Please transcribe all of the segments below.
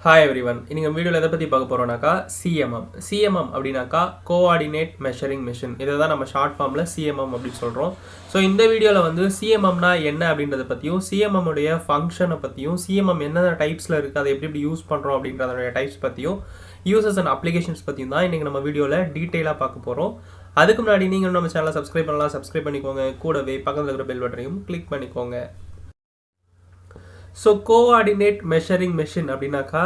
Hi everyone. இன்னைக்கு வீடியோல எதை பத்தி பார்க்க போறோம்னாக்கா CMM. CMM அப்படினாக்கா கோஆர்டினேட் மெஷரிங் மெஷின். இத தான் நம்ம ஷார்ட் ஃபார்ம்ல CMM அப்படி சொல்றோம். சோ இந்த வீடியோல வந்து CMM னா என்ன அப்படின்றத பத்தியும் CMM உடைய ஃபங்க்ஷனை பத்தியும் CMM என்னென்ன டைப்ஸ்ல இருக்கு அதை எப்படி யூஸ் பண்றோம் அப்படிங்கறதோட டைப்ஸ் பத்தியும் யூசர்ஸ் அண்ட் அப்ளிகேஷன்ஸ் பத்தியும் தான் இன்னைக்கு நம்ம வீடியோல டீடைலா பார்க்க போறோம். அதுக்கு முன்னாடி நீங்க நம்ம சேனலை சப்ஸ்கிரைப் பண்ணலாம், சப்ஸ்கிரைப் பண்ணிக்கோங்க. கூடவே பக்கத்துல இருக்கிற பெல் பட்டனையும் கிளிக் பண்ணிக்கோங்க. So coordinate measuring machine அப்படினாக்கா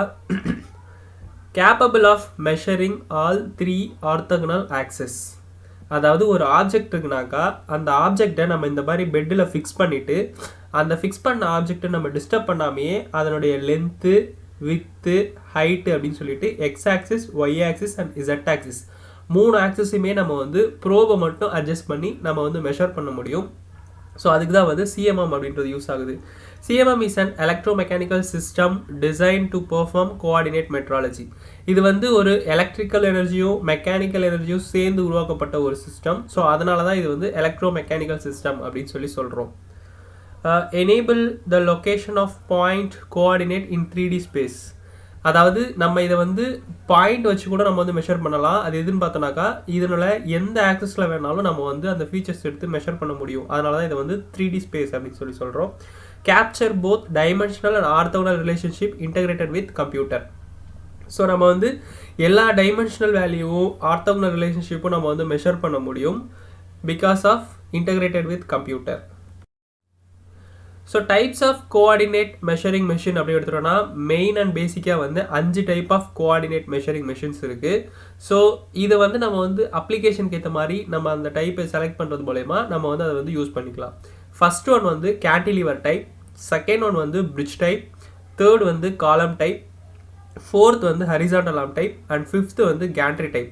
capable of measuring all three orthogonal axes. அதாவது ஒரு ஆப்ஜெக்ட் இருக்குனாக்கா அந்த ஆப்ஜெக்ட்டை நம்ம இந்த மாதிரி பெட்டில் ஃபிக்ஸ் பண்ணிட்டு அந்த ஃபிக்ஸ் பண்ண ஆப்ஜெக்ட்டை நம்ம டிஸ்டர்ப் பண்ணாமையே அதனுடைய லென்த்து, வித்து, ஹைட்டு அப்படின்னு சொல்லிட்டு X axis, Y axis and Z axis மூணு ஆக்சிஸுமே நம்ம வந்து ப்ரோவை மட்டும் அட்ஜஸ்ட் பண்ணி நம்ம வந்து மெஷர் பண்ண முடியும். ஸோ அதுக்கு தான் வந்து CMM அப்படின்றது யூஸ் ஆகுது. CMM is an electromechanical system designed to perform coordinate metrology. இது வந்து ஒரு எலக்ட்ரிக்கல் எனர்ஜியும் மெக்கானிக்கல் எனர்ஜியும் சேர்ந்து உருவாக்கப்பட்ட ஒரு சிஸ்டம். ஸோ அதனால தான் இது வந்து எலக்ட்ரோமெக்கானிக்கல் சிஸ்டம் அப்படின்னு சொல்கிறோம். Enable the location of point coordinate in 3D space. அதாவது நம்ம இதை வந்து பாயிண்ட் வச்சு கூட நம்ம வந்து மெஷர் பண்ணலாம். அது எதுன்னு பார்த்தோம்னாக்கா இதனால எந்த ஆக்சஸில் வேணாலும் நம்ம வந்து அந்த ஃபீச்சர்ஸ் எடுத்து மெஷர் பண்ண முடியும். அதனால தான் இதை வந்து 3D ஸ்பேஸ் அப்படின்னு சொல்கிறோம். Capture both dimensional and orthogonal relationship integrated with computer. So நம்ம வந்து எல்லா டைமென்ஷனல் வேல்யூவும் ஆர்த்தோகனல் ரிலேஷன்ஷிப்பும் நம்ம வந்து மெஷர் பண்ண முடியும் because of integrated with computer. So types of coordinate measuring machine அப்படி எடுத்துட்டோம்னா மெயின் அண்ட் பேசிக்காக வந்து 5 type of coordinate measuring machines இருக்குது. ஸோ இதை வந்து நம்ம வந்து அப்ளிகேஷனுக்கு ஏற்ற மாதிரி நம்ம அந்த டைப்பை செலக்ட் பண்ணுறது மூலயமா நம்ம வந்து அதை வந்து யூஸ் பண்ணிக்கலாம். ஃபர்ஸ்ட் ஒன் வந்து கேண்டிலிவர் டைப், செகண்ட் ஒன் வந்து பிரிட்ஜ் டைப், தேர்ட் வந்து காலம் டைப், ஃபோர்த் வந்து horizontal arm type and fifth வந்து கேண்ட்ரி டைப்.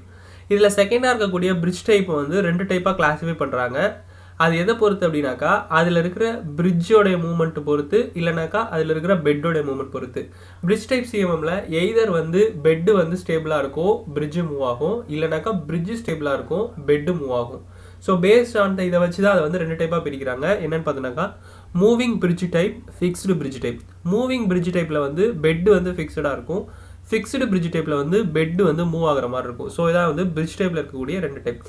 இதில் செகண்டாக இருக்கக்கூடிய பிரிட்ஜ் டைப் வந்து 2 டைப்பாக கிளாஸிஃபை பண்ணுறாங்க. அது எதை பொறுத்து அப்படின்னாக்கா அதில் இருக்கிற பிரிட்ஜோடைய மூவ்மெண்ட்டு பொறுத்து, இல்லைனாக்கா அதில் இருக்கிற பெட்டோடைய மூவ்மெண்ட் பொறுத்து. பிரிட்ஜ் டைப் CMMல எய்தர் வந்து பெட்டு வந்து ஸ்டேபிளாக இருக்கும், பிரிட்ஜு மூவ் ஆகும், இல்லைனாக்கா பிரிட்ஜு ஸ்டேபிளாக இருக்கும், பெட்டு மூவ் ஆகும். ஸோ பேஸ்ட் ஆன் இதை வச்சு தான் அதை வந்து 2 டைப்பாக பிரிக்கிறாங்க. என்னென்னு பார்த்தோன்னாக்கா moving bridge type, fixed bridge type. Moving bridge டைப்பில் வந்து பெட்டு வந்து ஃபிக்ஸ்டாக இருக்கும், ஃபிக்ஸ்டு பிரிட்ஜ் டைப்பில் வந்து பெட்டு வந்து மூவ் ஆகிற மாதிரி இருக்கும். ஸோ இதான் வந்து பிரிட்ஜ் டைப்பில் இருக்கக்கூடிய 2 டைப்.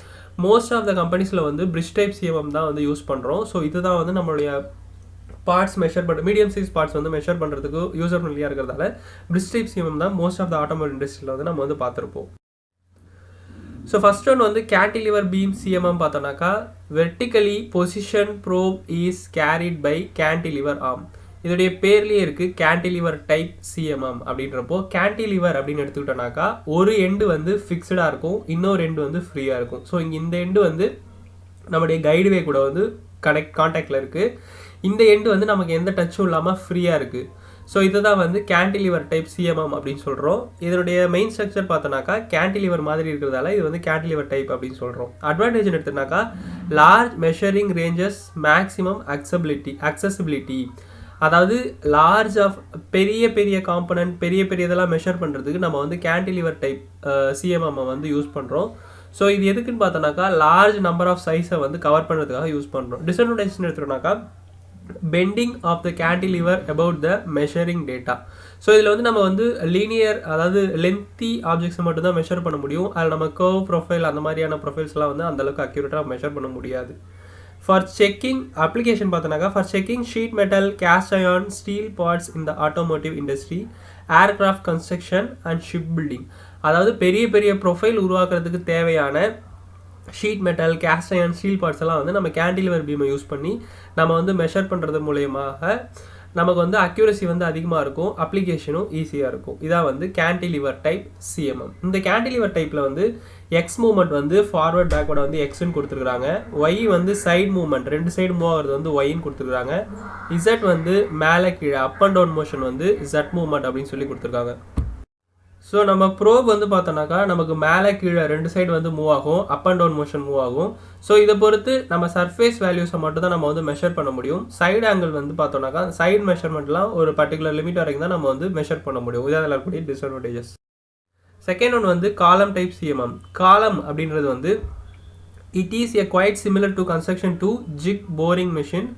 மோஸ்ட் ஆஃப் த கம்பெனிஸில் வந்து பிரிட்ஜ் டைப் CMM தான் வந்து யூஸ் பண்ணுறோம். ஸோ இதுதான் வந்து நம்மளுடைய பார்ட்ஸ் மெஷர் பண்ணுற மீடியம் சைஸ் பார்ட்ஸ் வந்து மெஷர் பண்ணுறதுக்கு யூசர் ஃப்ரெண்ட்லியாக இருக்கிறதால பிரிட்ஜ் டைப் CMM தான் மோஸ்ட் ஆஃப் த ஆட்டோமொபைல் இண்டஸ்ட்ரியில் வந்து நம்ம வந்து பார்த்துருப்போம். ஸோ ஃபர்ஸ்ட் ஒன் வந்து கேண்டிலிவர் பீம் CMM பார்த்தோன்னாக்கா vertically position probe is carried by cantilever arm. இதோடைய பேர்லேயே இருக்குது கேண்டிலிவர் டைப் CMM அப்படின்றப்போ கேண்டிலிவர் அப்படின்னு எடுத்துக்கிட்டோம்னாக்கா ஒரு எண்டு வந்து ஃபிக்ஸ்டாக இருக்கும், இன்னொரு எண்டு வந்து ஃப்ரீயாக இருக்கும். ஸோ இங்கே இந்த எண்டு வந்து நம்முடைய கைடுவே கூட வந்து கான்டாக்டில் இருக்குது, இந்த எண்டு வந்து நமக்கு எந்த டச்சும் இல்லாமல் ஃப்ரீயாக இருக்குது. ஸோ இதுதான் வந்து கேண்டிலிவர் டைப் CMM அப்படின்னு சொல்கிறோம். இதனுடைய மெயின் ஸ்ட்ரக்சர் பார்த்தோன்னாக்கா கேண்டிலிவர் மாதிரி இருக்கிறதால இது வந்து கேண்டிலிவர் டைப் அப்படின்னு சொல்கிறோம். அட்வான்டேஜ் எடுத்தோம்னாக்கா large measuring ranges, maximum accessibility. அதாவது லார்ஜ் ஆஃப் பெரிய பெரிய காம்பனன்ட், பெரிய பெரிய இதெல்லாம் மெஷர் பண்ணுறதுக்கு நம்ம வந்து கேண்டிலிவர் டைப் CMM வந்து யூஸ் பண்ணுறோம். ஸோ இது எதுக்குன்னு பார்த்தோன்னாக்கா லார்ஜ் நம்பர் ஆஃப் சைஸை வந்து கவர் பண்ணுறதுக்காக யூஸ் பண்ணுறோம். டிஸ்அட்வான்டேஜ் எடுத்துட்டோம்னாக்கா bending of the cantilever about the measuring data. So இதில் வந்து நம்ம வந்து லீனியர், அதாவது லென்த்தி ஆப்ஜெக்ட்ஸை மட்டும் தான் மெஷர் பண்ண முடியும். அதில் நம்ம கர்வ் ப்ரொஃபைல் அந்த மாதிரியான ப்ரொஃபைல்ஸ்லாம் வந்து அந்தளவுக்கு அக்யூரேட்டாக மெஷர் பண்ண முடியாது. ஃபார் செக்கிங் அப்ளிகேஷன் பார்த்தோன்னாக்கா for checking sheet metal, cast iron, steel parts in the automotive industry, aircraft construction and ship building. அதாவது பெரிய பெரிய ப்ரொஃபைல் உருவாக்குறதுக்கு தேவையான sheet metal, cast iron, steel parts எல்லாம் வந்து நம்ம கேண்டிலிவர் பீமை யூஸ் பண்ணி நம்ம வந்து மெஷர் பண்ணுறது மூலயமாக நமக்கு வந்து அக்யூரசி வந்து அதிகமாக இருக்கும், அப்ளிகேஷனும் ஈஸியாக இருக்கும். இதான் வந்து கேண்டிலிவர் டைப் CMM. இந்த கேண்டிலிவர் டைப்பில் வந்து எக்ஸ் மூவ்மெண்ட் வந்து ஃபார்வர்ட் பேக்வர்டை வந்து எக்ஸ்ன்னு கொடுத்துருக்காங்க, ஒய் வந்து சைட் மூவ்மெண்ட் 2 சைடு மூவ் ஆகிறது வந்து ஒய்ன்னு கொடுத்துருக்காங்க, இசட் வந்து மேலே கீழே அப் அண்ட் டவுன் மோஷன் வந்து இசட் மூவ்மெண்ட் அப்படின்னு சொல்லி கொடுத்துருக்காங்க. ஸோ நம்ம ப்ரோப் வந்து பார்த்தோன்னாக்கா நமக்கு மேலே கீழே 2 சைடு வந்து மூவ் ஆகும், up and down motion move ஆகும். ஸோ இதை பொறுத்து நம்ம சர்ஃபேஸ் வேல்யூஸை மட்டும் தான் நம்ம வந்து மெஷர் பண்ண முடியும். சைடு ஆங்கிள் வந்து பார்த்தோன்னாக்கா சைடு மெஷர்மெண்ட்லாம் ஒரு பர்டிகுலர் லிமிட் வரைக்கும் தான் நம்ம வந்து மெஷர் பண்ண முடியும். இதில் இருக்கக்கூடிய டிஸ்அட்வான்டேஜஸ். செகண்ட் ஒன் வந்து காலம் டைப் CMM. காலம் அப்படின்றது வந்து it is a quite similar to construction to jig boring machine.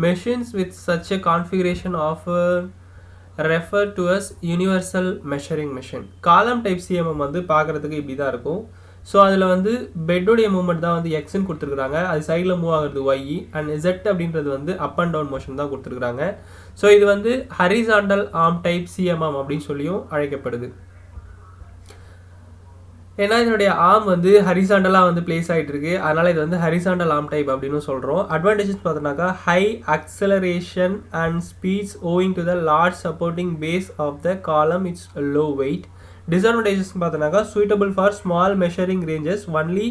Machines with such a configuration offer refer to as universal measuring machine. Column type CMM வந்து பார்க்குறதுக்கு இப்படி தான் இருக்கும். So அதில் வந்து பெட்டோடைய மூவ்மெண்ட் தான் வந்து எக்ஸ்ன்னு கொடுத்துருக்குறாங்க, அது சைடில் மூவ் ஆகுறது ஒய், அண்ட் Z அப்படின்றது வந்து அப் அண்ட் டவுன் மோஷன் தான் கொடுத்துருக்குறாங்க. ஸோ இது வந்து ஹரிசாண்டல் ஆர்ம் டைப் CMM அப்படின்னு சொல்லியும் அழைக்கப்படுது. ஏன்னா இதனுடைய ஆர்ம் வந்து ஹரிசாண்டலாக வந்து பிளேஸ் ஆகிட்டு இருக்கு, அதனால் இது வந்து ஹரிசாண்டல் ஆர்ம் டைப் அப்படின்னு சொல்கிறோம். அட்வான்டேஜஸ் பார்த்தோன்னாக்கா high acceleration and speeds owing to the large supporting base of the column, it's low weight. Disadvantages பார்த்தோன்னாக்கா suitable for small measuring ranges only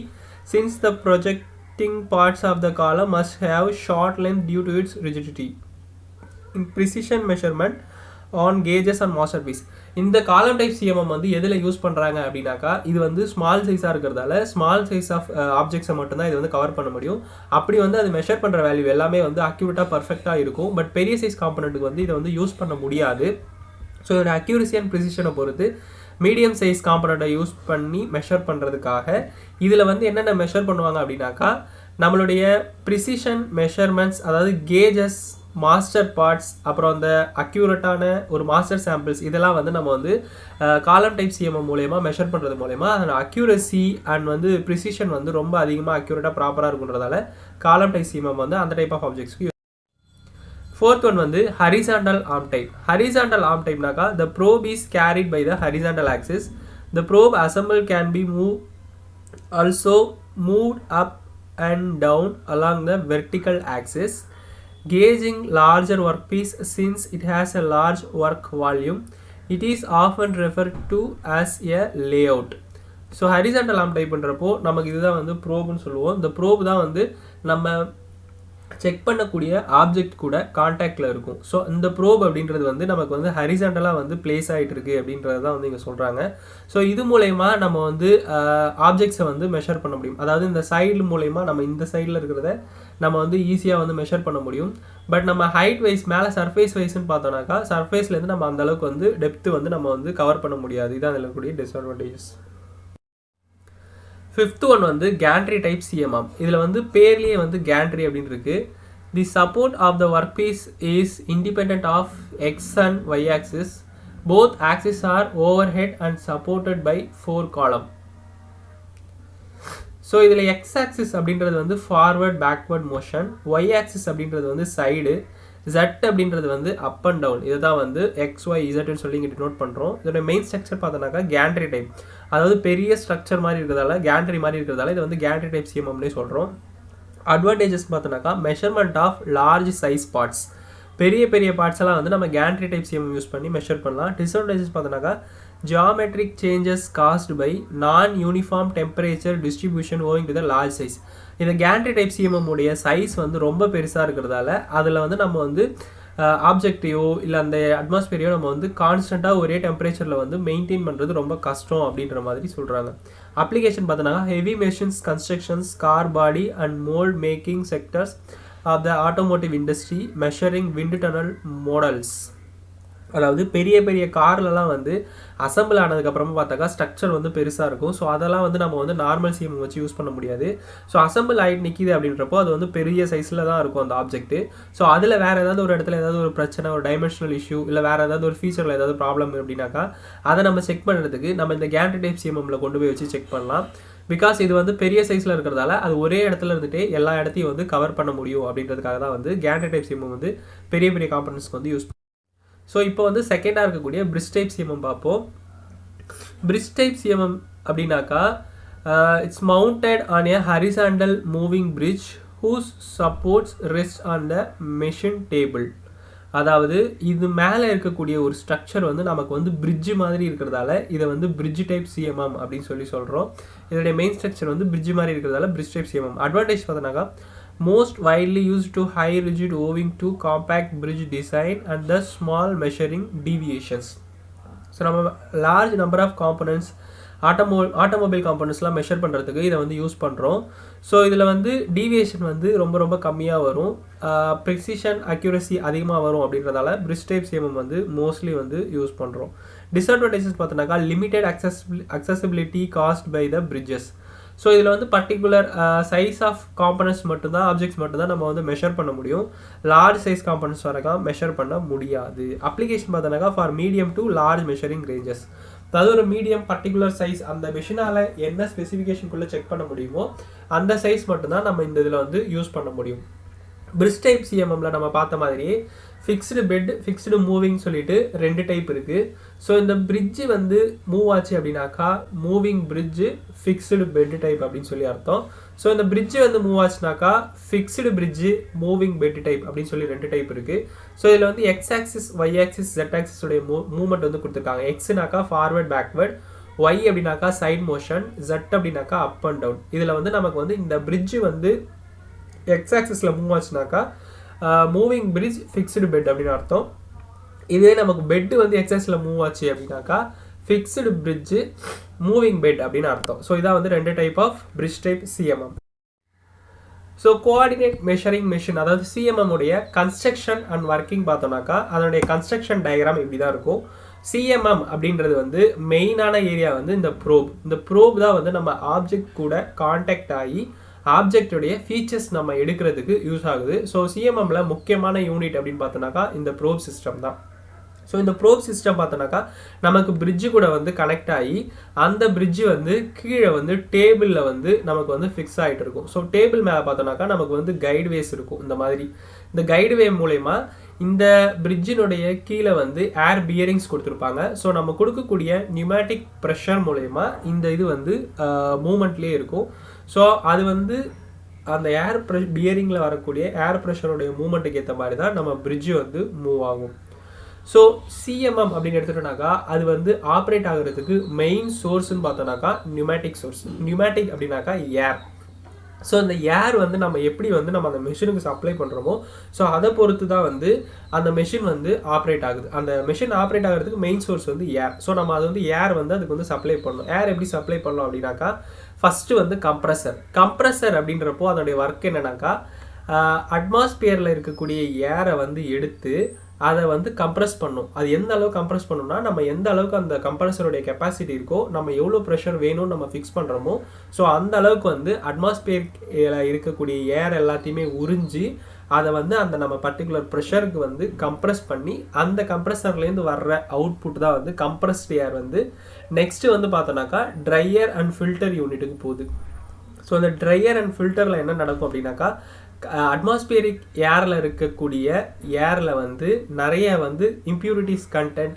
since the projecting parts of the column must have short length due to its rigidity. In precision measurement on gauges and masterpiece. இந்த காலம் type CMM வந்து எதில் use பண்ணுறாங்க அப்படின்னாக்கா, இது வந்து small சைஸாக இருக்கிறதால ஸ்மால் சைஸ் ஆஃப் ஆப்ஜெக்ட்ஸை மட்டும்தான் இது வந்து கவர் பண்ண முடியும். அப்படி வந்து அது மெஷர் பண்ணுற வேல்யூ எல்லாமே வந்து அக்யூரேட்டாக பர்ஃபெக்டாக இருக்கும். பட் பெரிய சைஸ் காம்பனண்ட்டுக்கு வந்து இதை வந்து யூஸ் பண்ண முடியாது. ஸோ இதோட அக்யூரசி அண்ட் ப்ரிசிஷனை பொறுத்து மீடியம் சைஸ் காம்பனண்ட்டை யூஸ் பண்ணி மெஷர் பண்ணுறதுக்காக இதில் வந்து என்னென்ன மெஷர் பண்ணுவாங்க அப்படின்னாக்கா, நம்மளுடைய ப்ரிசிஷன் மெஷர்மெண்ட்ஸ், அதாவது கேஜஸ், மாஸ்டர் பார்ட்ஸ், அப்புறம் அந்த அக்யூரேட்டான ஒரு மாஸ்டர் சாம்பிள்ஸ், இதெல்லாம் வந்து நம்ம வந்து காலம் டைப் CMM மூலயமா மெஷர் பண்ணுறது மூலயமா அதோட அக்யூரசி அண்ட் வந்து ப்ரிசிஷன் வந்து ரொம்ப அதிகமாக அக்யூரேட்டாக ப்ராப்பராக இருக்குன்றதால காலம் டைப் CMM வந்து அந்த டைப் ஆஃப் ஆப்ஜெக்ட்ஸ்க்கு. ஃபோர்த் ஒன் வந்து horizontal arm type. Horizontal arm டைப்னாக்கா the probe is carried by the horizontal axis. The probe assembled can be also moved up and down along the vertical axis, gauging larger workpiece since it has a large work volume. It is often referred to as a layout. So horizontal arm type பண்ணுறப்போ நமக்கு இதுதான் வந்து ப்ரோப்னு சொல்லுவோம். இந்த probe தான் வந்து நம்ம check பண்ணக்கூடிய ஆப்ஜெக்ட் கூட கான்டாக்டில் இருக்கும். ஸோ இந்த ப்ரோப் அப்படின்றது வந்து நமக்கு வந்து ஹரிசாண்டலாக வந்து பிளேஸ் ஆகிட்டு இருக்குது அப்படின்றது தான் வந்து இங்கே சொல்கிறாங்க. ஸோ இது மூலயமா நம்ம வந்து ஆப்ஜெக்ட்ஸை வந்து மெஷர் பண்ண முடியும். அதாவது இந்த சைடு மூலயமா நம்ம இந்த சைடில் இருக்கிறத நம்ம வந்து ஈஸியாக வந்து மெஷர் பண்ண முடியும். பட் நம்ம ஹைட் வைஸ் மேலே சர்ஃபேஸ் வைஸ்ன்னு பார்த்தோம்னாக்கா சர்ஃபேஸ்லேருந்து நம்ம அந்தளவுக்கு வந்து டெப்த்து வந்து நம்ம வந்து கவர் பண்ண முடியாது. இதுதான் அதில் இருக்கக்கூடிய டிஸ்அட்வான்டேஜஸ். ஃபிஃப்த் ஒன் வந்து கேண்ட்ரி டைப் CMM. இதில் வந்து பேர்லேயே வந்து கேண்ட்ரி அப்படின்னு இருக்கு. The support of the workpiece is independent of X and Y axis. Both axis are overhead and supported by 4 column. So இதில் எக்ஸ் ஆக்சிஸ் அப்படின்றது வந்து forward backward motion, Y axis அப்படின்றது வந்து side, Z அப்படின்றது வந்து அப் and down. இதுதான் வந்து XYZன்னு சொல்லி இங்கே நோட் பண்ணுறோம். இதோட மெயின் ஸ்ட்ரக்சர் பார்த்தோன்னாக்கா கேண்ட்ரி டைப், அதாவது பெரிய ஸ்ட்ரக்சர் மாதிரி இருக்கிறதால கேண்ட்ரி மாதிரி இருக்கிறதால இது வந்து கேண்ட்ரி டைப் CMMனே சொல்கிறோம். அட்வான்டேஜஸ் பார்த்தோன்னாக்கா measurement of large size parts, பெரிய பெரிய பார்ட்ஸ் எல்லாம் வந்து நம்ம கேண்ட்ரி டைப் CMM யூஸ் பண்ணி மெஷர் பண்ணலாம். டிஸ்அட்வான்டேஜஸ் பார்த்தோன்னாக்கா geometric changes caused by non uniform temperature distribution owing to the large size. இந்த கேண்ட்ரி டைப் CMM உடைய சைஸ் வந்து ரொம்ப பெருசாக இருக்கிறதால அதில் வந்து நம்ம வந்து ஆப்ஜெக்டையோ இல்லை அந்த அட்மாஸ்பியரையோ நம்ம வந்து கான்ஸ்டண்ட்டாக ஒரே டெம்பரேச்சரில் வந்து மெயின்டைன் பண்ணுறது ரொம்ப கஷ்டம் அப்படின்ற மாதிரி சொல்கிறாங்க. அப்ளிகேஷன் பார்த்தோன்னா heavy machines, constructions, car body and mould making sectors of the automotive industry, measuring wind tunnel models. அதாவது பெரிய பெரிய கார்லலாம் வந்து அசம்பிள் ஆனதுக்கப்புறமா பார்த்தாக்கா ஸ்ட்ரக்சர் வந்து பெருசாக இருக்கும். ஸோ அதெல்லாம் வந்து நம்ம வந்து நார்மல் CMM வச்சு யூஸ் பண்ண முடியாது. ஸோ அசம்பிள் ஆகிட்டு நிற்கிது அப்படின்றப்போ அது வந்து பெரிய சைஸில் தான் இருக்கும் அந்த ஆப்ஜெக்ட்டு. ஸோ அதில் வேறு ஏதாவது ஒரு இடத்துல ஏதாவது ஒரு பிரச்சனை, ஒரு டைமென்ஷனல் இஷ்யூ, இல்லை வேறு ஏதாவது ஒரு ஃபீச்சரில் ஏதாவது ப்ராப்ளம் அப்படின்னாக்கா அதை நம்ம செக் பண்ணுறதுக்கு நம்ம இந்த கேண்ட்ரி டைப் CMMல கொண்டு போய் வச்சு செக் பண்ணலாம். பிகாஸ் இது வந்து பெரிய சைஸில் இருக்கிறதால அது ஒரே இடத்துல இருந்துகிட்டே எல்லா இடத்தையும் வந்து கவர் பண்ண முடியும் அப்படின்றதுக்காக தான் வந்து கேண்ட்ரி டைப் CMM வந்து பெரிய பெரிய காம்பனன்ட்ஸ்க்கு வந்து யூஸ். ஸோ இப்போ வந்து செகண்டாக இருக்கக்கூடிய பிரிட்ஜ் டைப் CMM பார்ப்போம். பிரிட்ஜ் டைப் CMM அப்படின்னாக்கா it's mounted on a horizontal moving bridge whose supports rest on the machine table. அதாவது இது மேலே இருக்கக்கூடிய ஒரு ஸ்ட்ரக்சர் வந்து நமக்கு வந்து பிரிட்ஜ் மாதிரி இருக்கிறதால இதை வந்து பிரிட்ஜ் டைப் CMM அப்படின்னு சொல்கிறோம். இதோடைய மெயின் ஸ்ட்ரக்சர் வந்து பிரிட்ஜ் மாதிரி இருக்கிறதால பிரிட்ஜ் டைப் CMM. அட்வான்டேஜ் பார்த்தோன்னாக்கா most widely used to high rigid owing to compact bridge design and the small measuring deviations. So நம்ம large number of components automobile காம்பனன்ட்ஸ்லாம் measure பண்ணுறதுக்கு இதை வந்து யூஸ் பண்ணுறோம். ஸோ இதில் வந்து டீவியேஷன் வந்து ரொம்ப ரொம்ப கம்மியாக வரும், ப்ரிசிஷன் அக்யூரசி அதிகமாக வரும் அப்படின்றதால பிரிட்ஜ் டைப் CMM வந்து மோஸ்ட்லி வந்து யூஸ் பண்ணுறோம். டிஸ்அட்வான்டேஜஸ் பார்த்தோன்னாக்கா limited accessibility cost by the bridges. So இதில் வந்து பர்டிகுலர் சைஸ் ஆஃப் காம்பனன்ட்ஸ் மட்டும்தான் ஆப்ஜெக்ட்ஸ் மட்டும்தான் நம்ம வந்து மெஷர் பண்ண முடியும். லார்ஜ் சைஸ் காம்பனன்ட்ஸ் வரைக்கும் மெஷர் பண்ண முடியாது. அப்ளிகேஷன் பார்த்தோன்னாக்கா for medium to large measuring ranges. அதாவது ஒரு மீடியம் பர்டிகுலர் சைஸ் அந்த மிஷினால் என்ன ஸ்பெசிஃபிகேஷனுக்குள்ளே செக் பண்ண முடியுமோ அந்த சைஸ் மட்டும்தான் நம்ம இந்த இதில் வந்து யூஸ் பண்ண முடியும். பிரிட்ஜ் டைப் சிஎம்எம்ல நம்ம பார்த்த மாதிரியே ஃபிக்ஸ்டு பெட் ஃபிக்ஸ்டு மூவிங் சொல்லிட்டு 2 டைப் இருக்குது. ஸோ இந்த பிரிட்ஜு வந்து மூவ் ஆச்சு அப்படின்னாக்கா moving bridge fixed bed type அப்படின்னு சொல்லி அர்த்தம். ஸோ இந்த பிரிட்ஜு வந்து மூவ் ஆச்சுனாக்கா fixed bridge moving bed type அப்படின்னு சொல்லி 2 டைப் இருக்குது. ஸோ இதில் வந்து X axis Y axis Z ஆக்சிஸோடைய மூவ்மெண்ட் வந்து கொடுத்துருக்காங்க. எக்ஸ்னாக்கா ஃபார்வர்ட் பேக்வர்ட், ஒய் அப்படின்னாக்கா சைட் மோஷன், ஜெட் அப்படின்னாக்கா அப் அண்ட் டவுன். இதில் வந்து நமக்கு வந்து இந்த பிரிட்ஜு வந்து எக்ஸ் ஆக்சிஸில் மூவ் ஆச்சுனாக்கா மூவிங் பிரிட்ஜ் ஃபிக்ஸ்டு பெட் அப்படின்னு அர்த்தம். இதே நமக்கு பெட்டு வந்து எக்ஸ் ஆக்சிஸில் மூவ் ஆச்சு அப்படின்னாக்கா ஃபிக்ஸ்டு பிரிட்ஜு மூவிங் பெட் அப்படின்னு அர்த்தம். ஸோ இதான் வந்து 2 type of bridge type CMM. So coordinate measuring machine அதாவது சிஎம்எம் உடைய கன்ஸ்ட்ரக்ஷன் அண்ட் ஒர்க்கிங் பார்த்தோம்னாக்கா அதனுடைய கன்ஸ்ட்ரக்ஷன் டயக்ராம் இப்படி தான் இருக்கும். சிஎம்எம் அப்படின்றது வந்து மெயினான ஏரியா வந்து இந்த ப்ரோப் தான் வந்து நம்ம ஆப்ஜெக்ட் கூட கான்டாக்ட் ஆகி ஆப்ஜெக்டுடைய ஃபீச்சர்ஸ் நம்ம எடுக்கிறதுக்கு யூஸ் ஆகுது. ஸோ சிஎம்எம்ல முக்கியமான யூனிட் அப்படின்னு பார்த்தோன்னாக்கா இந்த ப்ரோப் சிஸ்டம் தான். ஸோ இந்த ப்ரோப் சிஸ்டம் பார்த்தோன்னாக்கா நமக்கு பிரிட்ஜு கூட வந்து கனெக்ட் ஆகி அந்த பிரிட்ஜு வந்து கீழே வந்து டேபிளில் வந்து நமக்கு வந்து ஃபிக்ஸ் ஆகிட்டு இருக்கும். ஸோ டேபிள் மேலே பார்த்தோன்னாக்கா நமக்கு வந்து கைட்வேஸ் இருக்கும். இந்த மாதிரி இந்த கைட்வே மூலயமா இந்த பிரிட்ஜினுடைய கீழே வந்து ஏர் பியரிங்ஸ் கொடுத்துருப்பாங்க. ஸோ நம்ம கொடுக்கக்கூடிய நியூமேட்டிக் ப்ரெஷர் மூலயமா இந்த இது வந்து மூமெண்ட்லேயே இருக்கும். ஸோ அது வந்து அந்த ஏர் பியரிங்கில் வரக்கூடிய ஏர் ப்ரெஷருடைய மூமெண்ட்டுக்கு ஏற்ற மாதிரி தான் நம்ம பிரிட்ஜு வந்து மூவ் ஆகும். ஸோ சிஎம்எம் அப்படின்னு எடுத்துட்டோம்னாக்கா அது வந்து ஆப்ரேட் ஆகிறதுக்கு மெயின் சோர்ஸ்ன்னு பார்த்தோம்னாக்கா நியூமேட்டிக் சோர்ஸ். நியூமேட்டிக் அப்படின்னாக்கா ஏர். ஸோ அந்த ஏர் வந்து நம்ம எப்படி வந்து நம்ம அந்த மெஷினுக்கு சப்ளை பண்ணுறோமோ ஸோ அதை பொறுத்து தான் வந்து அந்த மெஷின் வந்து ஆப்ரேட் ஆகுது. அந்த மெஷின் ஆப்ரேட் ஆகிறதுக்கு மெயின் சோர்ஸ் வந்து ஏர். ஸோ நம்ம அது வந்து ஏர் வந்து அதுக்கு வந்து சப்ளை பண்ணணும். ஏர் எப்படி சப்ளை பண்ணோம் அப்படின்னாக்கா ஃபஸ்ட்டு வந்து கம்ப்ரஸர் அப்படின்றப்போ அதனுடைய ஒர்க் என்னன்னாக்கா அட்மாஸ்பியரில் இருக்கக்கூடிய ஏரை வந்து எடுத்து அதை வந்து கம்ப்ரஸ் பண்ணும். அது எந்த அளவுக்கு கம்ப்ரஸ் பண்ணணும்னா நம்ம எந்த அளவுக்கு அந்த கம்ப்ரஸருடைய கெப்பாசிட்டி இருக்கோ நம்ம எவ்வளோ ப்ரெஷர் வேணும்னு நம்ம ஃபிக்ஸ் பண்ணுறோமோ ஸோ அந்த அளவுக்கு வந்து அட்மாஸ்பியரில் இருக்கக்கூடிய ஏர் எல்லாத்தையுமே உறிஞ்சி அதை வந்து அந்த நம்ம பர்டிகுலர் ப்ரெஷருக்கு வந்து கம்ப்ரஸ் பண்ணி அந்த கம்ப்ரஸர்லேருந்து வர்ற அவுட்புட் தான் வந்து கம்ப்ரஸ்ட் ஏர் வந்து நெக்ஸ்ட்டு வந்து பார்த்தோன்னாக்கா ட்ரையர் அண்ட் ஃபில்டர் யூனிட்டுக்கு போகுது. ஸோ அந்த ட்ரையர் அண்ட் ஃபில்டரில் என்ன நடக்கும் அப்படின்னாக்கா அட்மாஸ்பியரிக் ஏரில் இருக்கக்கூடிய ஏரில் வந்து நிறைய வந்து impurities content,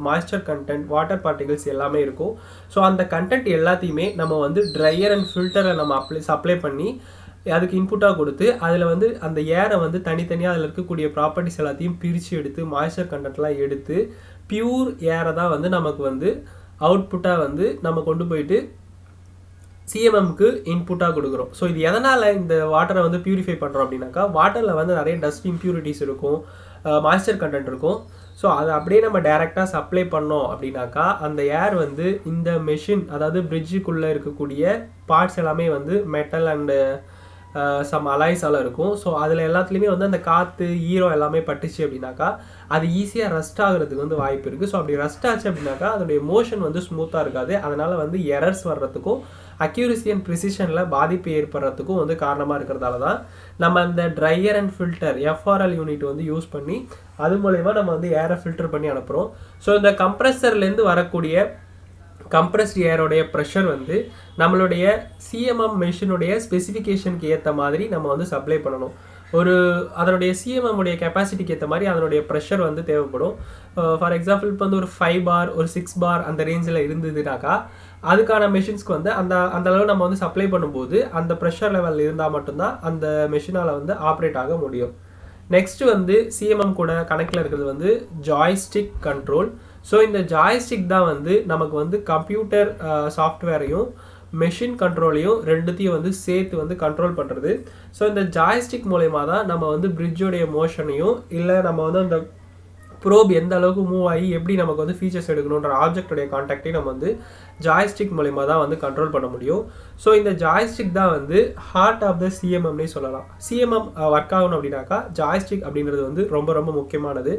moisture content, water particles எல்லாமே இருக்கும். ஸோ அந்த கண்டென்ட் எல்லாத்தையுமே நம்ம வந்து ட்ரையர் அண்ட் ஃபில்டரை நம்ம சப்ளை பண்ணி அதுக்கு இன்புட்டாக கொடுத்து அதில் வந்து அந்த ஏரை வந்து தனித்தனியாக அதில் இருக்கக்கூடிய ப்ராப்பர்ட்டிஸ் எல்லாத்தையும் பிரித்து எடுத்து மாய்ஸ்சர் கண்டென்ட்லாம் எடுத்து பியூர் ஏரை தான் வந்து நமக்கு வந்து அவுட்புட்டாக வந்து நம்ம கொண்டு போயிட்டு சிஎம்எம்க்கு இன்புட்டாக கொடுக்குறோம். ஸோ இது எதனால் இந்த வாட்டரை வந்து பியூரிஃபை பண்ணுறோம் அப்படின்னாக்கா வாட்டரில் வந்து நிறைய டஸ்ட் இம்ப்யூரிட்டிஸ் இருக்கும், மாய்ஸ்சர் கண்டென்ட் இருக்கும். ஸோ அதை அப்படியே நம்ம டைரெக்டாக சப்ளை பண்ணோம் அப்படின்னாக்கா அந்த ஏர் வந்து இந்த மெஷின் அதாவது பிரிட்ஜுக்குள்ளே இருக்கக்கூடிய பார்ட்ஸ் எல்லாமே வந்து மெட்டல் அண்டு சம் அலாய்ஸால் இருக்கும். ஸோ அதில் எல்லாத்துலேயுமே வந்து அந்த காற்று ஈரம் எல்லாமே பட்டுச்சு அப்படின்னாக்கா அது ஈஸியாக ரஸ்ட் ஆகிறதுக்கு வந்து வாய்ப்பு இருக்குது. ஸோ அப்படி ரஸ்ட் ஆச்சு அப்படின்னாக்கா அதோடைய மோஷன் வந்து ஸ்மூத்தாக இருக்காது. அதனால் வந்து எரர்ஸ் வர்றதுக்கும் அக்யூரசி அண்ட் ப்ரிசிஷனில் பாதிப்பு ஏற்படுறதுக்கும் வந்து காரணமாக இருக்கிறதால தான் நம்ம அந்த dryer and filter FRL unit வந்து யூஸ் பண்ணி அது மூலயமா நம்ம வந்து ஏரை ஃபில்டர் பண்ணி அனுப்புகிறோம். ஸோ இந்த கம்ப்ரெஸர்லேருந்து வரக்கூடிய கம்ப்ரஸ்ட் ஏரோடைய ப்ரெஷர் வந்து நம்மளுடைய சிஎம்எம் மெஷினுடைய ஸ்பெசிஃபிகேஷனுக்கு ஏற்ற மாதிரி நம்ம வந்து சப்ளை பண்ணணும். அதனுடைய சிஎம்எம் உடைய கெப்பாசிட்டிக்கு ஏற்ற மாதிரி அதனுடைய ப்ரெஷர் வந்து தேவைப்படும். ஃபார் எக்ஸாம்பிள் இப்போ வந்து ஒரு 5 பார் ஒரு 6 பார் அந்த ரேஞ்சில் இருந்ததுனாக்கா அதுக்கான மெஷின்ஸ்க்கு வந்து அந்த அளவு நம்ம வந்து சப்ளை பண்ணும்போது அந்த ப்ரெஷர் லெவல் இருந்தால் மட்டும்தான் அந்த மெஷினால் வந்து ஆப்ரேட் ஆக முடியும். நெக்ஸ்ட் வந்து சிஎம்எம் கூட கனெக்டில் இருக்கிறது வந்து ஜாய்ஸ்டிக் கண்ட்ரோல். ஸோ இந்த ஜாய்ஸ்டிக் தான் வந்து நமக்கு வந்து கம்ப்யூட்டர் சாஃப்ட்வேரையும் மெஷின் கண்ட்ரோலையும் ரெண்டுத்தையும் வந்து சேர்த்து வந்து கண்ட்ரோல் பண்ணுறது. ஸோ இந்த ஜாய்ஸ்டிக் மூலயமா தான் நம்ம வந்து பிரிட்ஜோடைய மோஷனையும் இல்லை நம்ம வந்து அந்த ப்ரோப் எந்த அளவுக்கு மூவ் ஆகி எப்படி நமக்கு வந்து ஃபீச்சர்ஸ் எடுக்கணுன்ற ஆப்ஜெக்டோடைய கான்டாக்டையும் நம்ம வந்து ஜாய்ஸ்டிக் மூலயமா தான் வந்து கண்ட்ரோல் பண்ண முடியும். ஸோ இந்த ஜாய்ஸ்டிக் தான் வந்து ஹார்ட் ஆஃப் த சிஎம்எம்னே சொல்லலாம். சிஎம்எம் ஒர்க் ஆகணும் அப்படின்னாக்கா ஜாய்ஸ்டிக் அப்படின்றது வந்து ரொம்ப ரொம்ப முக்கியமானது.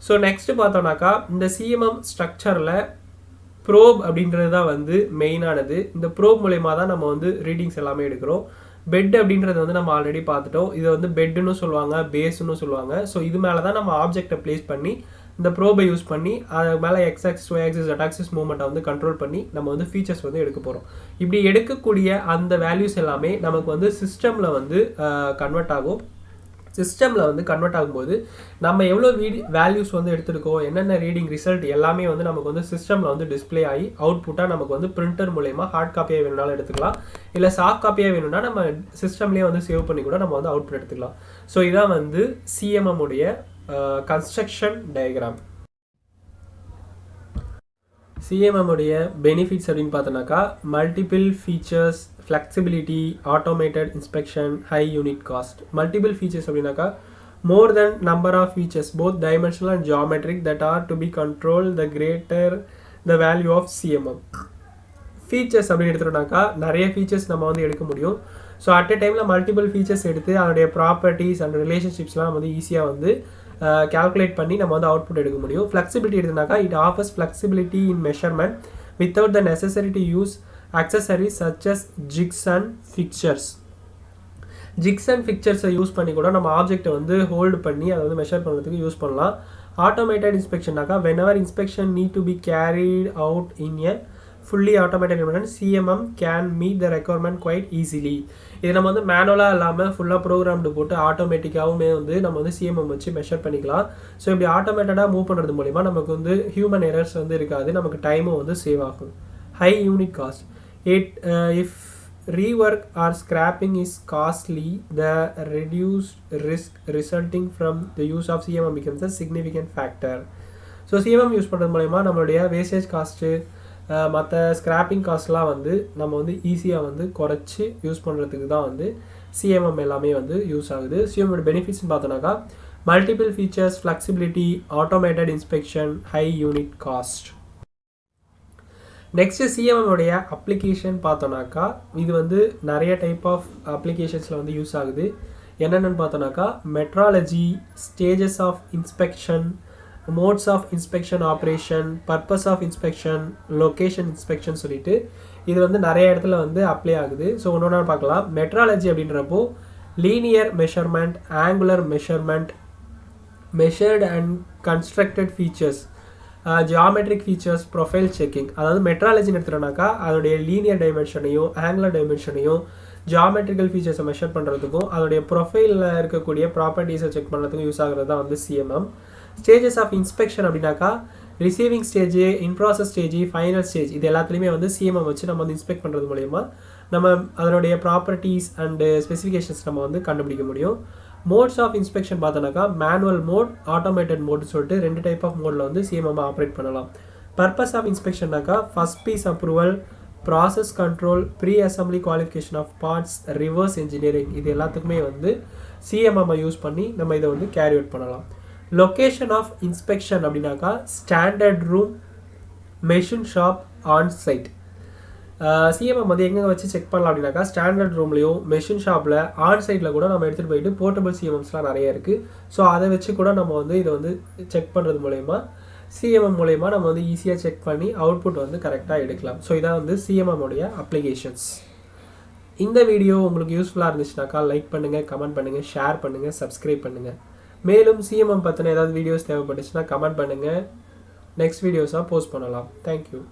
ஸோ நெக்ஸ்ட்டு பார்த்தோம்னாக்கா இந்த சிஎம்எம் ஸ்ட்ரக்சரில் ப்ரோப் அப்படின்றது தான் வந்து மெயினானது. இந்த ப்ரோப் மூலயமா தான் நம்ம வந்து ரீடிங்ஸ் எல்லாமே எடுக்கிறோம். பெட் அப்படின்றது வந்து நம்ம ஆல்ரெடி பார்த்துட்டோம். இதை வந்து பெட்டுன்னு சொல்லுவாங்க, பேஸ்ன்னு சொல்லுவாங்க. ஸோ இது மேலே தான் நம்ம ஆப்ஜெக்டை பிளேஸ் பண்ணி இந்த ப்ரோபை யூஸ் பண்ணி அது மேலே X axis, Y axis, Z axis மூவ்மெண்ட்டை வந்து கண்ட்ரோல் பண்ணி நம்ம வந்து ஃபீச்சர்ஸ் வந்து எடுக்க போகிறோம். இப்படி எடுக்கக்கூடிய அந்த வேல்யூஸ் எல்லாமே நமக்கு வந்து சிஸ்டமில் வந்து கன்வெர்ட் ஆகும். சிஸ்டமில் வந்து கன்வெர்ட் ஆகும்போது நம்ம எவ்வளோ வேல்யூஸ் வந்து எடுத்துருக்கோம், என்னென்ன ரீடிங் ரிசல்ட் எல்லாமே வந்து நமக்கு வந்து சிஸ்டமில் வந்து டிஸ்பிளே ஆகி அவுட்புட்டாக நமக்கு வந்து பிரிண்டர் மூலயமா ஹார்ட் காப்பியாக வேணும்னாலும் எடுத்துக்கலாம், இல்லை சாஃப்ட் காப்பியாக வேணும்னா நம்ம சிஸ்டம்லேயே வந்து சேவ் பண்ணி கூட நம்ம வந்து அவுட்புட் எடுத்துக்கலாம். ஸோ இதான் வந்து சிஎம்எம் உடைய கன்ஸ்ட்ரக்ஷன் டயக்ராம். சிஎம்எம் உடைய பெனிஃபிட்ஸ் அப்படின்னு பார்த்தோன்னாக்கா multiple features, flexibility, automated inspection, high unit cost. Multiple features அப்படின்னாக்கா more than number of features both dimensional and geometric that are to be controlled the greater the value of CMM. Features அப்படின்னு எடுத்துட்டோம்னாக்கா நிறைய features நம்ம வந்து எடுக்க முடியும். So at a டைமில் multiple features எடுத்து அதனுடைய ப்ராப்பர்ட்டிஸ் அண்ட் ரிலேஷன்ஷிப்ஸ்லாம் நம்ம வந்து ஈஸியாக வந்து calculate பண்ணி நம்ம வந்து அவுட்புட் எடுக்க முடியும். ஃப்ளெக்சிபிலிட்டி எடுத்துனாக்கா it offers flexibility in measurement without the necessary to use accessories such as jigs and fixtures. Jigs and ஃபிக்சர்ஸை யூஸ் பண்ணி கூட நம்ம ஆப்ஜெக்டை வந்து ஹோல்டு பண்ணி அதை வந்து மெஷர் பண்ணுறதுக்கு யூஸ் பண்ணலாம். ஆட்டோமேட்டட் இன்ஸ்பெக்ஷனாக்கா whenever inspection need to be carried out in a fully automated environment, CMM can meet the requirement quite easily. இது நம்ம வந்து மேனுவலாக இல்லாமல் ஃபுல்லாக ப்ரோக்ராம்டு போட்டு ஆட்டோமேட்டிக்காகவுமே வந்து நம்ம வந்து சிஎம்எம் வச்சு மெஷர் பண்ணிக்கலாம். ஸோ இப்படி ஆட்டோமேட்டடாக மூவ் பண்ணுறது மூலிமா நமக்கு வந்து ஹியூமன் எரர்ஸ் வந்து இருக்காது, நமக்கு டைமும் வந்து சேவ் ஆகும். High unit cost. If rework or scrapping is costly, the reduced risk resulting from the use of CMM becomes a significant factor. So CMM use பண்ணுறது மூலமா நம்மளுடைய வேஸ்டேஜ் காஸ்ட்டு, மற்ற ஸ்கிராப்பிங் காஸ்ட்லாம் வந்து நம்ம வந்து ஈஸியாக வந்து குறைச்சி யூஸ் பண்ணுறதுக்கு தான் வந்து சிஎம்எம் எல்லாமே வந்து யூஸ் ஆகுது. சிஎம்எம் பெனிஃபிட்ஸ்னு பார்த்தோன்னாக்கா multiple features, flexibility, automated inspection, high unit cost. Next CMM உடைய அப்ளிகேஷன் பார்த்தோன்னாக்கா இது வந்து நிறைய டைப் ஆஃப் அப்ளிகேஷன்ஸில் வந்து யூஸ் ஆகுது. என்னென்னு பார்த்தோன்னாக்கா metrology, stages of inspection, modes of inspection operation, purpose of inspection, location inspection சொல்லிட்டு இது வந்து நிறைய இடத்துல வந்து அப்ளை ஆகுது. ஸோ ஒன்று பார்க்கலாம். மெட்ராலஜி அப்படின்றப்போ linear measurement, angular measurement, measured and constructed features, geometric features, profile checking. அதாவது மெட்ராலஜின்னு எடுத்துட்டோம்னாக்கா அதோடைய லீனியர் டைமென்ஷனையும் ஆங்குலர் டைமென்ஷனையும் ஜியாமெட்ரிக்கல் ஃபீச்சர்ஸை மெஷர் பண்ணுறதுக்கும் அதோடைய ப்ரொஃபைலில் இருக்கக்கூடிய ப்ராப்பர்ட்டிஸை செக் பண்ணுறதுக்கும் யூஸ் ஆகிறது தான் வந்து சிஎம்எம். ஸ்டேஜஸ் ஆஃப் இன்ஸ்பெக்ஷன் அப்படின்னாக்கா receiving stage, in process stage, final stage, இது எல்லாத்துலேயுமே வந்து சிஎம்எம் வச்சு நம்ம வந்து இன்ஸ்பெக்ட் பண்ணுறது மூலயமா நம்ம அதனுடைய ப்ராப்பர்ட்டிஸ் அண்டு ஸ்பெசிஃபிகேஷன்ஸ் நம்ம வந்து கண்டுபிடிக்க முடியும். மோட்ஸ் ஆஃப் இன்ஸ்பெக்ஷன் பார்த்தோன்னாக்கா மேனுவல் மோட், ஆட்டோமேட்டட் மோட்னு சொல்லிட்டு 2 டைப் ஆஃப் மோடில் வந்து சிஎம்எம் ஆப்ரேட் பண்ணலாம். பர்பஸ் ஆஃப் இன்ஸ்பெக்ஷன்னாக்கா first piece approval, process control, pre assembly qualification of parts, reverse engineering, இது எல்லாத்துக்குமே வந்து சிஎம்எம்ஐ யூஸ் பண்ணி நம்ம இதை வந்து கேரி அவுட் பண்ணலாம். லொக்கேஷன் ஆஃப் இன்ஸ்பெக்ஷன் அப்படின்னாக்கா standard room, machine shop, on site. CMM வந்து எங்கே வச்சு செக் பண்ணலாம் அப்படின்னாக்கா ஸ்டாண்டர்ட் ரூம்லையும் மெஷின் ஷாப்பில், ஆன் சைட்டில் கூட நம்ம எடுத்துகிட்டு போயிட்டு போர்ட்டபிள் சிஎம்எம்ஸ்லாம் நிறைய இருக்குது. ஸோ அதை வச்சு கூட நம்ம வந்து இதை வந்து செக் பண்ணுறது மூலயமா சிஎம்எம் மூலயமா நம்ம வந்து ஈஸியாக செக் பண்ணி அவுட்புட் வந்து கரெக்டாக எடுக்கலாம். ஸோ இதான் வந்து சிஎம்எம் உடைய அப்ளிகேஷன்ஸ். இந்த வீடியோ உங்களுக்கு யூஸ்ஃபுல்லாக இருந்துச்சுனாக்கா லைக் பண்ணுங்கள், கமெண்ட் பண்ணுங்கள், ஷேர் பண்ணுங்கள், சப்ஸ்கிரைப் பண்ணுங்கள். மேலும் சிஎம்எம் பற்றின ஏதாவது வீடியோஸ் தேவைப்பட்டுச்சுன்னா கமெண்ட் பண்ணுங்கள், நெக்ஸ்ட் வீடியோஸாக போஸ்ட் பண்ணலாம். தேங்க்யூ.